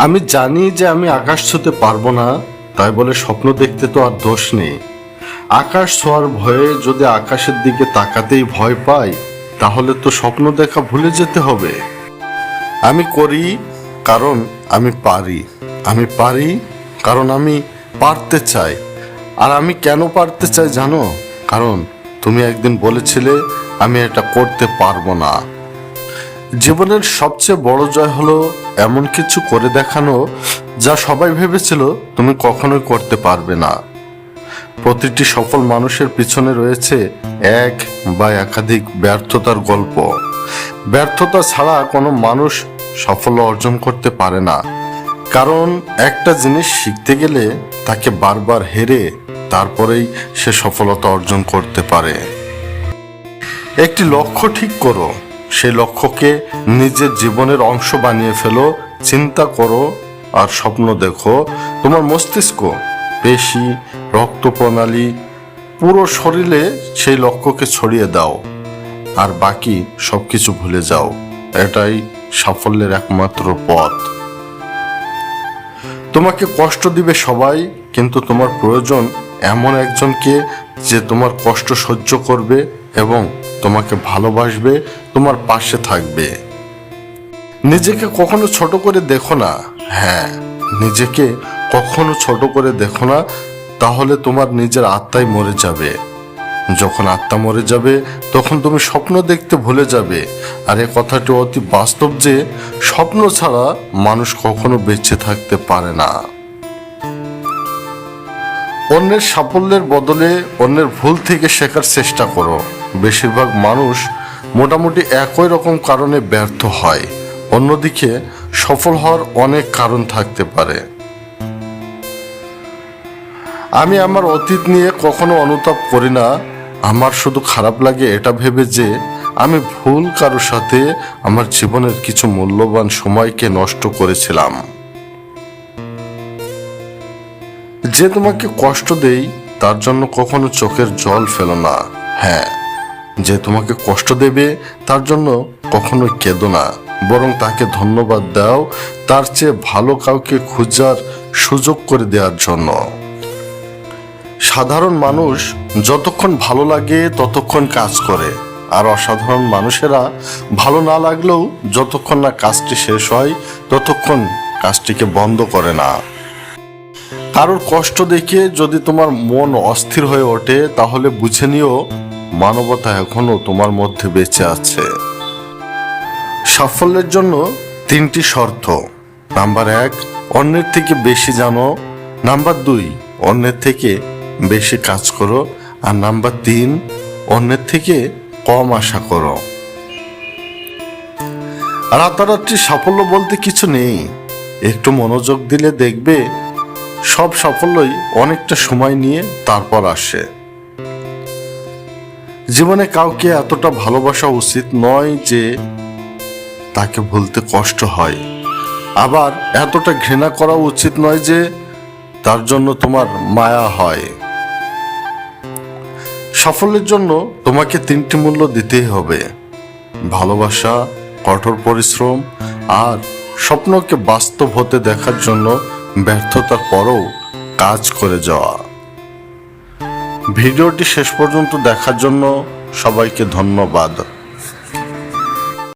আমি জানি যে আমি আকাশ ছুঁতে পারবো না, তাই বলে স্বপ্ন দেখতে তো আর দোষ নেই। আকাশ ছোঁয়ার ভয়ে যদি আকাশের দিকে তাকাতেই ভয় পাই, তাহলে তো স্বপ্ন দেখা ভুলে যেতে হবে। আমি করি কারণ আমি পারি, আমি পারি কারণ আমি পারতে চাই। আর আমি কেন পারতে চাই জানো? কারণ তুমি একদিন বলেছিলে আমি এটা করতে পারবো না। জীবনের সবচেয়ে বড় জয় হলো এমন কিছু করে দেখানো যা সবাই ভেবেছিল তুমি কখনোই করতে পারবে না। প্রতিটি সফল মানুষের পিছনে রয়েছে এক বা একাধিক ব্যর্থতার গল্প। ব্যর্থতা ছাড়া কোনো মানুষ সাফল্য অর্জন করতে পারে না, কারণ একটা জিনিস শিখতে গেলে তাকে বারবার হেরে তারপরেই সে সফলতা অর্জন করতে পারে। একটি লক্ষ্য ঠিক করো, সেই লক্ষ্যকে নিজের জীবনের অংশ বানিয়ে ফেলো। চিন্তা করো আর স্বপ্ন দেখো। তোমার মস্তিষ্ক, পেশি, রক্ত প্রণালী, পুরো শরীরে সেই লক্ষ্যকে ছড়িয়ে দাও, আর বাকি সবকিছু ভুলে যাও। এটাই সাফল্যের একমাত্র পথ। তোমাকে কষ্ট দিবে সবাই, কিন্তু তোমার প্রয়োজন এমন একজনকে যে তোমার কষ্ট সহ্য করবে এবং তোমাকে ভালোবাসবে, তোমার পাশে থাকবে। নিজেকে কখনো ছোট করে দেখো না। হ্যাঁ, নিজেকে কখনো ছোট করে দেখো না, তাহলে তোমার নিজের আত্মাই মরে যাবে। যখন আত্মা মরে যাবে তখন তুমি স্বপ্ন দেখতে ভুলে যাবে। আর এ কথাটি অতি বাস্তব যে স্বপ্ন ছাড়া মানুষ কখনো বেঁচে থাকতে পারে না। অন্যের সাফল্যের বদলে অন্যের ভুল থেকে শেখার চেষ্টা করো। বেশিরভাগ মানুষ মোটামুটি একই রকম কারণে ব্যর্থ হয়। অন্যদিকে সফল হওয়ার অনেক কারণ থাকতে পারে। আমি আমার অতীত নিয়ে কখনো অনুতাপ করি না। আমার শুধু খারাপ লাগে এটা ভেবে যে আমি ভুল কারোর সাথে আমার জীবনের কিছু মূল্যবান সময়কে নষ্ট করেছিলাম। যে তোমাকে কষ্ট দেই তার জন্য কখনো চোখের জল ফেলো না। হ্যাঁ, যে তোমাকে কষ্ট দেবে তার জন্য কখনো কেঁদো না, বরং তাকে ধন্যবাদ দাও তার চেয়ে ভালো কাউকে খোঁজার সুযোগ করে দেওয়ার জন্য। সাধারণ মানুষ যতক্ষণ ভালো লাগে ততক্ষণ কাজ করে, আর অসাধারণ মানুষেরা ভালো না লাগলেও যতক্ষণ না কাজটি শেষ হয় ততক্ষণ কাজটিকে বন্ধ করে না। কারোর কষ্ট দেখে যদি তোমার মন অস্থির হয়ে ওঠে, তাহলে বুঝে নিও মানবতা এখনো তোমার মধ্যে বেঁচে আছে। সাফল্যের জন্য 3টি শর্ত। নাম্বার 1, অন্যের থেকে বেশি জানো। নাম্বার 2, অন্যের থেকে বেশি কাজ করো। আর নাম্বার 3, অন্যের থেকে কম আশা করো। রাতারাতি সাফল্য বলতে কিছু নেই। একটু মনোযোগ দিলে দেখবে সব সাফল্যই অনেকটা সময় নিয়ে তারপর আসে। জীবনে কাউকে এতটা ভালোবাসা উচিত নয় যে তাকে ভুলতে কষ্ট হয়, আবার এতটা ঘৃণা করা উচিত নয় যে তার জন্য তোমার মায়া হয়। সাফল্যের জন্য তোমাকে 3টি মূল্য দিতেই হবে: ভালোবাসা, কঠোর পরিশ্রম আর স্বপ্নকে বাস্তব হতে দেখার জন্য ব্যর্থতার পরও কাজ করে যাওয়া। ভিডিওটি শেষ পর্যন্ত দেখার জন্য সবাইকে ধন্যবাদ।